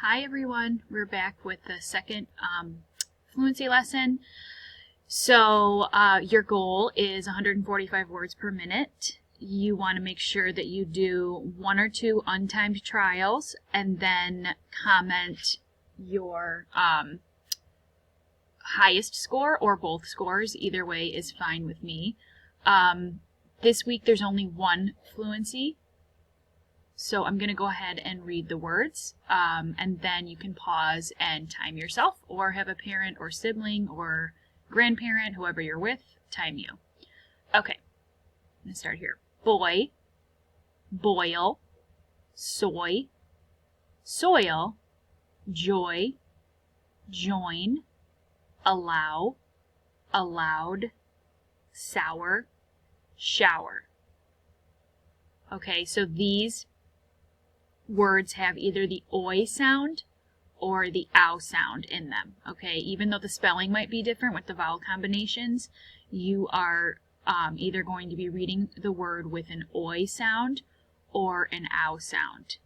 Hi everyone, we're back with the second fluency lesson. So your goal is 145 words per minute. You want to make sure that you do 1 or 2 untimed trials and then comment your highest score or both scores. Either way is fine with me. This week there's only one fluency. So I'm going to go ahead and read the words, and then you can pause and time yourself, or have a parent or sibling or grandparent, whoever you're with, time you. Okay, I'm going to start here. Boy, boil, soy, soil, joy, join, allow, allowed, sour, shower. Okay, so these words have either the oi sound or the ow sound in them. Okay, even though the spelling might be different with the vowel combinations, you are either going to be reading the word with an oi sound or an ow sound.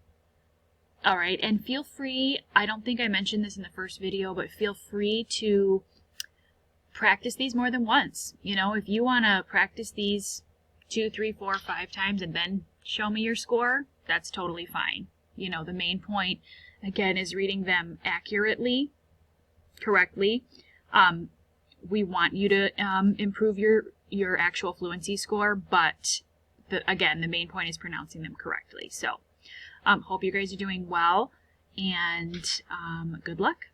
Alright, and feel free, I don't think I mentioned this in the first video, but feel free to practice these more than once. You know, if you want to practice these 2, 3, 4, 5 times and then show me your score, that's totally fine. You know, the main point, again, is reading them accurately, correctly. We want you to improve your actual fluency score, but again, the main point is pronouncing them correctly. So, hope you guys are doing well, and good luck.